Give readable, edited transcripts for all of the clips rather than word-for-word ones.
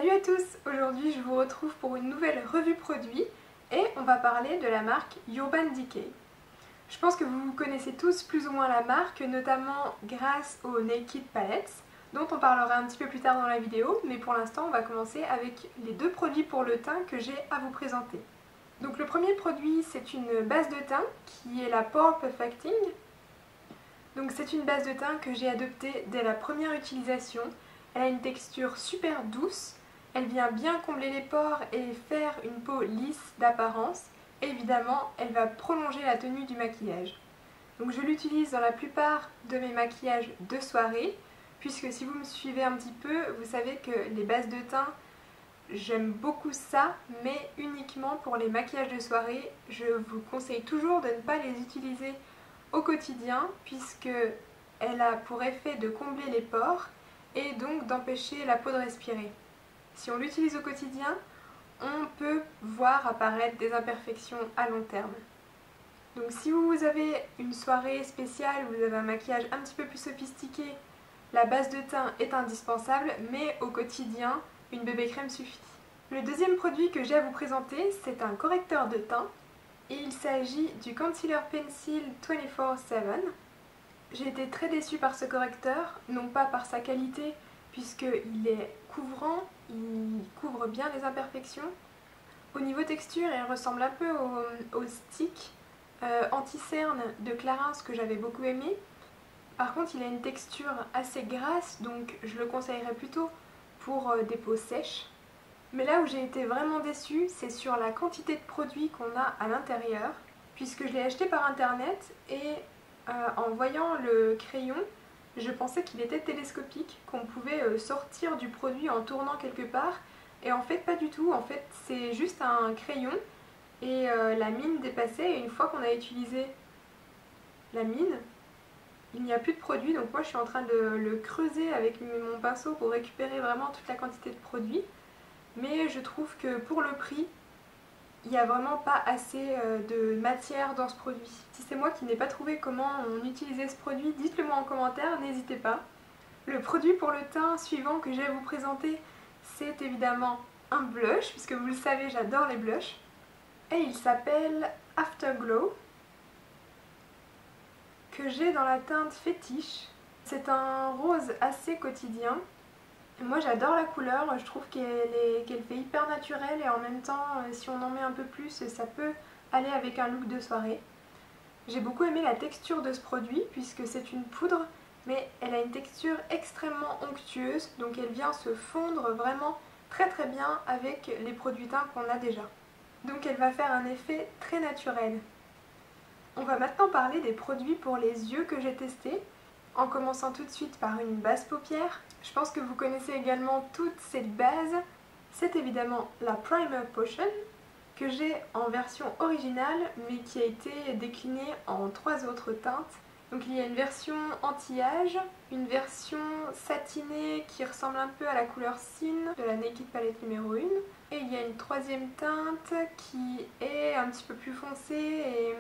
Salut à tous! Aujourd'hui je vous retrouve pour une nouvelle revue produit et on va parler de la marque Urban Decay. Je pense que vous connaissez tous plus ou moins la marque, notamment grâce aux Naked Palettes, dont on parlera un petit peu plus tard dans la vidéo, mais pour l'instant on va commencer avec les deux produits pour le teint que j'ai à vous présenter. Donc le premier produit, c'est une base de teint qui est la Pore Perfecting. Donc c'est une base de teint que j'ai adoptée dès la première utilisation. Elle a une texture super douce, elle vient bien combler les pores et faire une peau lisse d'apparence. Et évidemment, elle va prolonger la tenue du maquillage. Donc je l'utilise dans la plupart de mes maquillages de soirée, puisque si vous me suivez un petit peu, vous savez que les bases de teint, j'aime beaucoup ça, mais uniquement pour les maquillages de soirée. Je vous conseille toujours de ne pas les utiliser au quotidien, puisque elle a pour effet de combler les pores et donc d'empêcher la peau de respirer. Si on l'utilise au quotidien, on peut voir apparaître des imperfections à long terme. Donc si vous avez une soirée spéciale, vous avez un maquillage un petit peu plus sophistiqué, la base de teint est indispensable, mais au quotidien, une bébé crème suffit. Le deuxième produit que j'ai à vous présenter, c'est un correcteur de teint, et il s'agit du Concealer Pencil 24/7. J'ai été très déçue par ce correcteur, non pas par sa qualité, puisqu'il est couvrant, il couvre bien les imperfections. Au niveau texture, il ressemble un peu au stick anti-cerne de Clarins que j'avais beaucoup aimé. Par contre, il a une texture assez grasse, donc je le conseillerais plutôt pour des peaux sèches. Mais là où j'ai été vraiment déçue, c'est sur la quantité de produits qu'on a à l'intérieur, puisque je l'ai acheté par internet et en voyant le crayon, je pensais qu'il était télescopique, qu'on pouvait sortir du produit en tournant quelque part, et en fait pas du tout. En fait c'est juste un crayon et la mine dépassait, et une fois qu'on a utilisé la mine, il n'y a plus de produit. Donc moi je suis en train de le creuser avec mon pinceau pour récupérer vraiment toute la quantité de produit, mais je trouve que pour le prix, il n'y a vraiment pas assez de matière dans ce produit. Si c'est moi qui n'ai pas trouvé comment on utilisait ce produit, dites-le moi en commentaire, n'hésitez pas. Le produit pour le teint suivant que j'ai à vous présenter, c'est évidemment un blush, puisque vous le savez, j'adore les blushs. Et il s'appelle Afterglow, que j'ai dans la teinte fétiche. C'est un rose assez quotidien. Moi j'adore la couleur, je trouve qu'elle fait hyper naturelle, et en même temps si on en met un peu plus, ça peut aller avec un look de soirée. J'ai beaucoup aimé la texture de ce produit puisque c'est une poudre, mais elle a une texture extrêmement onctueuse, donc elle vient se fondre vraiment très bien avec les produits teints qu'on a déjà. Donc elle va faire un effet très naturel. On va maintenant parler des produits pour les yeux que j'ai testés, en commençant tout de suite par une base paupière. Je pense que vous connaissez également toute cette base. C'est évidemment la Primer Potion, que j'ai en version originale, mais qui a été déclinée en 3 autres teintes. Donc il y a une version anti-âge, une version satinée qui ressemble un peu à la couleur Sin de la Naked Palette numéro 1, et il y a une 3e teinte qui est un petit peu plus foncée, et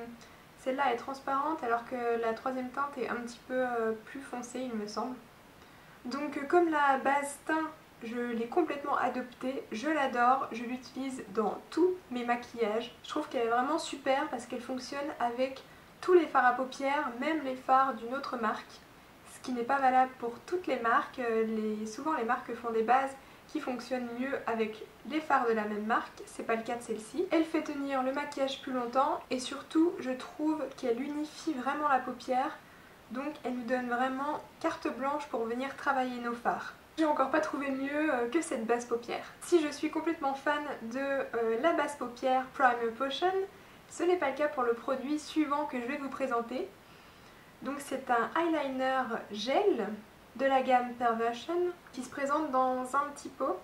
celle-là est transparente alors que la 3e teinte est un petit peu plus foncée, il me semble. Donc comme la base teint, je l'ai complètement adoptée, je l'adore, je l'utilise dans tous mes maquillages. Je trouve qu'elle est vraiment super parce qu'elle fonctionne avec tous les fards à paupières, même les fards d'une autre marque, ce qui n'est pas valable pour toutes les marques. Souvent les marques font des bases qui fonctionnent mieux avec les fards de la même marque, c'est pas le cas de celle-ci. Elle fait tenir le maquillage plus longtemps, et surtout je trouve qu'elle unifie vraiment la paupière, donc elle nous donne vraiment carte blanche pour venir travailler nos fards. J'ai encore pas trouvé mieux que cette base paupière. Si je suis complètement fan de la base paupière Primer Potion, ce n'est pas le cas pour le produit suivant que je vais vous présenter. Donc c'est un eyeliner gel de la gamme Perversion qui se présente dans un petit pot,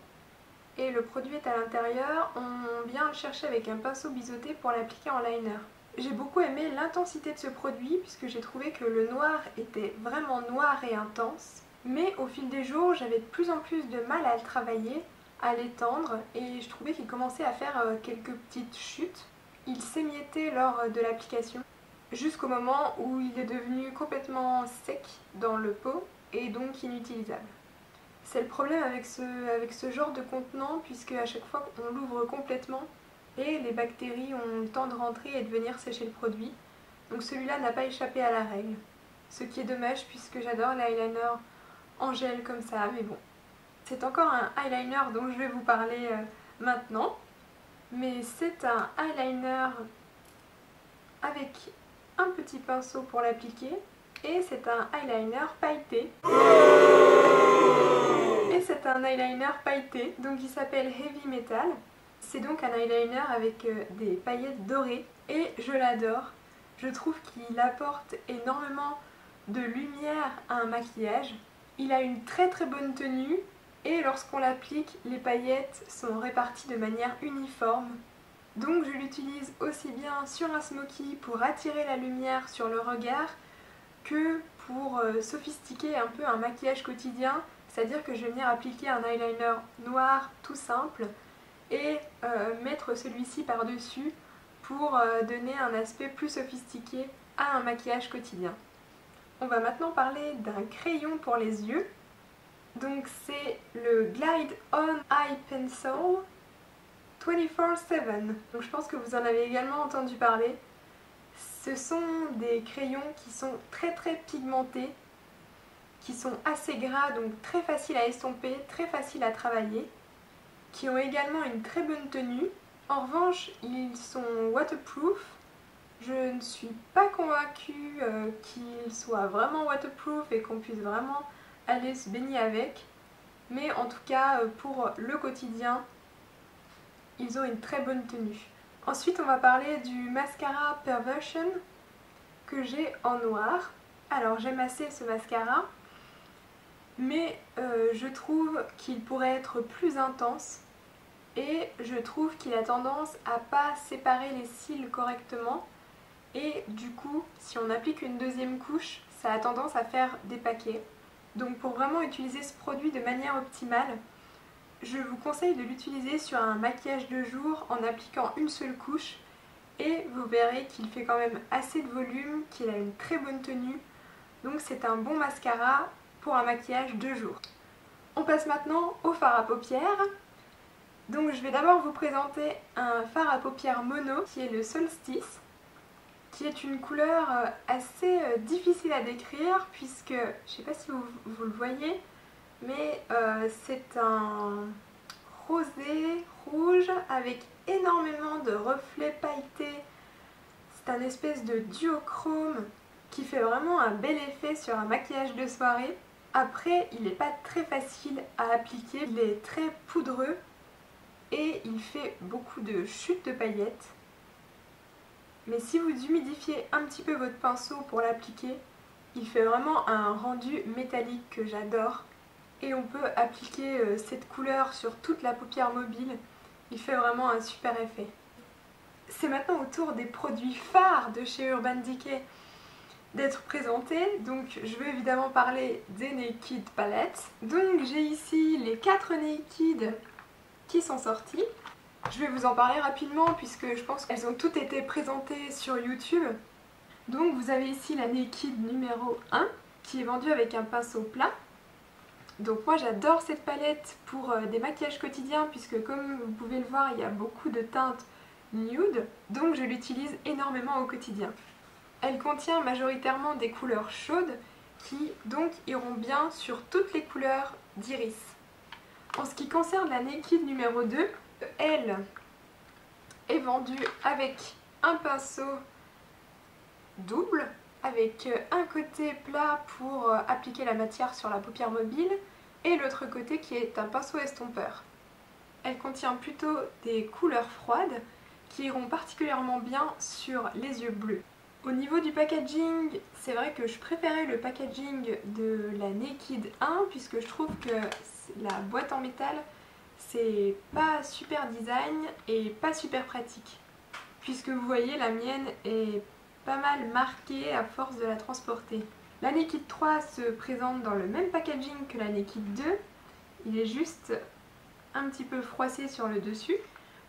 et le produit est à l'intérieur. On vient le chercher avec un pinceau biseauté pour l'appliquer en liner. J'ai beaucoup aimé l'intensité de ce produit puisque j'ai trouvé que le noir était vraiment noir et intense, mais au fil des jours j'avais de plus en plus de mal à le travailler, à l'étendre, et je trouvais qu'il commençait à faire quelques petites chutes. Il s'émiettait lors de l'application jusqu'au moment où il est devenu complètement sec dans le pot et donc inutilisable. C'est le problème avec ce genre de contenant, puisque à chaque fois on l'ouvre complètement et les bactéries ont le temps de rentrer et de venir sécher le produit. Donc celui-là n'a pas échappé à la règle. Ce qui est dommage puisque j'adore l'eyeliner en gel comme ça, mais bon. C'est encore un eyeliner dont je vais vous parler maintenant. Mais c'est un eyeliner avec un petit pinceau pour l'appliquer. Et c'est un eyeliner pailleté. C'est un eyeliner pailleté, donc il s'appelle Heavy Metal. C'est donc un eyeliner avec des paillettes dorées et je l'adore. Je trouve qu'il apporte énormément de lumière à un maquillage. Il a une très bonne tenue et lorsqu'on l'applique, les paillettes sont réparties de manière uniforme. Donc je l'utilise aussi bien sur un smoky pour attirer la lumière sur le regard que pour sophistiquer un peu un maquillage quotidien. C'est-à-dire que je vais venir appliquer un eyeliner noir tout simple et mettre celui-ci par-dessus pour donner un aspect plus sophistiqué à un maquillage quotidien. On va maintenant parler d'un crayon pour les yeux. Donc c'est le Glide On Eye Pencil 24/7. Donc je pense que vous en avez également entendu parler. Ce sont des crayons qui sont très pigmentés, qui sont assez gras, donc très faciles à estomper, très faciles à travailler, qui ont également une très bonne tenue. En revanche, ils sont waterproof. Je ne suis pas convaincue qu'ils soient vraiment waterproof et qu'on puisse vraiment aller se baigner avec. Mais en tout cas, pour le quotidien, ils ont une très bonne tenue. Ensuite, on va parler du mascara Perversion que j'ai en noir. Alors, j'aime assez ce mascara, mais je trouve qu'il pourrait être plus intense et je trouve qu'il a tendance à pas séparer les cils correctement et du coup, si on applique une deuxième couche, ça a tendance à faire des paquets. Donc pour vraiment utiliser ce produit de manière optimale, je vous conseille de l'utiliser sur un maquillage de jour en appliquant une seule couche et vous verrez qu'il fait quand même assez de volume, qu'il a une très bonne tenue. Donc c'est un bon mascara pour un maquillage de jour. On passe maintenant au fard à paupières. Donc je vais d'abord vous présenter un fard à paupières mono qui est le Solstice, qui est une couleur assez difficile à décrire puisque, je ne sais pas si vous le voyez, mais c'est un rosé rouge avec énormément de reflets pailletés. C'est un espèce de duochrome qui fait vraiment un bel effet sur un maquillage de soirée. Après, il n'est pas très facile à appliquer, il est très poudreux et il fait beaucoup de chutes de paillettes. Mais si vous humidifiez un petit peu votre pinceau pour l'appliquer, il fait vraiment un rendu métallique que j'adore. Et on peut appliquer cette couleur sur toute la paupière mobile, il fait vraiment un super effet. C'est maintenant au tour des produits phares de chez Urban Decay d'être présentés. Donc je vais évidemment parler des Naked Palettes. Donc j'ai ici les 4 Naked qui sont sortis. Je vais vous en parler rapidement puisque je pense qu'elles ont toutes été présentées sur YouTube. Donc vous avez ici la Naked numéro 1 qui est vendue avec un pinceau plat. Donc moi j'adore cette palette pour des maquillages quotidiens puisque comme vous pouvez le voir il y a beaucoup de teintes nude. Donc je l'utilise énormément au quotidien. Elle contient majoritairement des couleurs chaudes qui donc iront bien sur toutes les couleurs d'iris. En ce qui concerne la Naked numéro 2, elle est vendue avec un pinceau double, avec un côté plat pour appliquer la matière sur la paupière mobile et l'autre côté qui est un pinceau estompeur. Elle contient plutôt des couleurs froides qui iront particulièrement bien sur les yeux bleus. Au niveau du packaging, c'est vrai que je préférais le packaging de la Naked 1 puisque je trouve que la boîte en métal c'est pas super design et pas super pratique. Puisque vous voyez la mienne est pas mal marquée à force de la transporter. La Naked 3 se présente dans le même packaging que la Naked 2. Il est juste un petit peu froissé sur le dessus.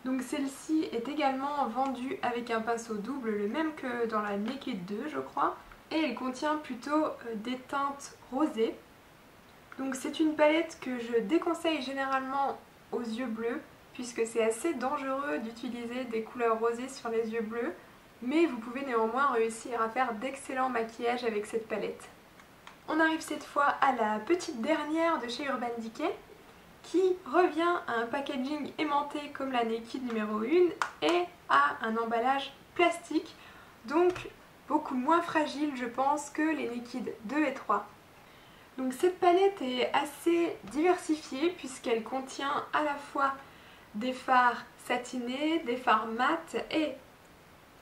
Donc celle-ci est également vendue avec un pinceau double, le même que dans la Naked 2 je crois. Et elle contient plutôt des teintes rosées. Donc c'est une palette que je déconseille généralement aux yeux bleus, puisque c'est assez dangereux d'utiliser des couleurs rosées sur les yeux bleus, mais vous pouvez néanmoins réussir à faire d'excellents maquillages avec cette palette. On arrive cette fois à la petite dernière de chez Urban Decay, qui revient à un packaging aimanté comme la Naked numéro 1 et à un emballage plastique, donc beaucoup moins fragile je pense que les Naked 2 et 3. Donc cette palette est assez diversifiée puisqu'elle contient à la fois des fards satinés, des fards mat et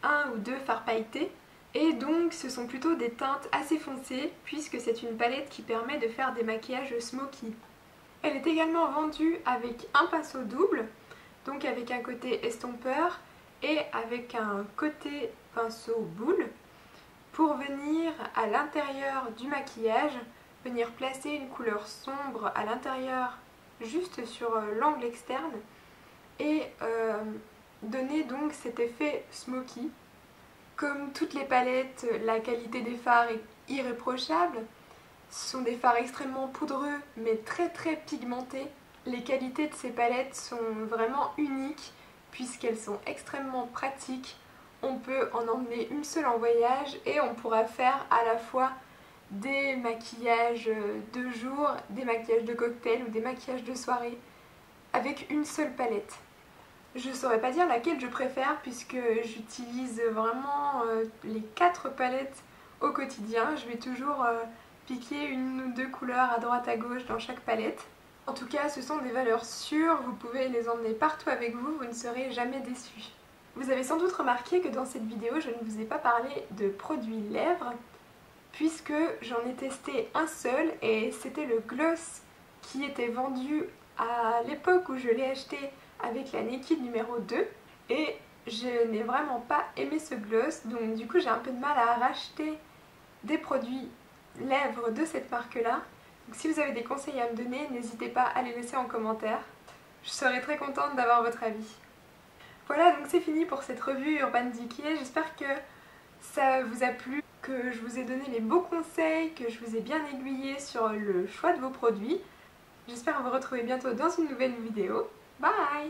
un ou deux fards pailletés. Et donc ce sont plutôt des teintes assez foncées puisque c'est une palette qui permet de faire des maquillages smoky. Elle est également vendue avec un pinceau double, donc avec un côté estompeur et avec un côté pinceau boule pour venir à l'intérieur du maquillage, venir placer une couleur sombre à l'intérieur juste sur l'angle externe et donner donc cet effet smoky. Comme toutes les palettes, la qualité des fards est irréprochable. Ce sont des fards extrêmement poudreux mais très pigmentés. Les qualités de ces palettes sont vraiment uniques puisqu'elles sont extrêmement pratiques. On peut en emmener une seule en voyage et on pourra faire à la fois des maquillages de jour, des maquillages de cocktail ou des maquillages de soirée avec une seule palette. Je ne saurais pas dire laquelle je préfère puisque j'utilise vraiment les 4 palettes au quotidien. Je vais toujours piquer une ou deux couleurs à droite à gauche dans chaque palette. En tout cas, ce sont des valeurs sûres, vous pouvez les emmener partout avec vous, vous ne serez jamais déçus. Vous avez sans doute remarqué que dans cette vidéo, je ne vous ai pas parlé de produits lèvres puisque j'en ai testé un seul et c'était le gloss qui était vendu à l'époque où je l'ai acheté avec la Naked numéro 2 et je n'ai vraiment pas aimé ce gloss, donc du coup j'ai un peu de mal à racheter des produits lèvres de cette marque là. Donc si vous avez des conseils à me donner, n'hésitez pas à les laisser en commentaire, je serai très contente d'avoir votre avis. Voilà, donc c'est fini pour cette revue Urban Decay, j'espère que ça vous a plu, que je vous ai donné les beaux conseils, que je vous ai bien aiguillé sur le choix de vos produits. J'espère vous retrouver bientôt dans une nouvelle vidéo. Bye!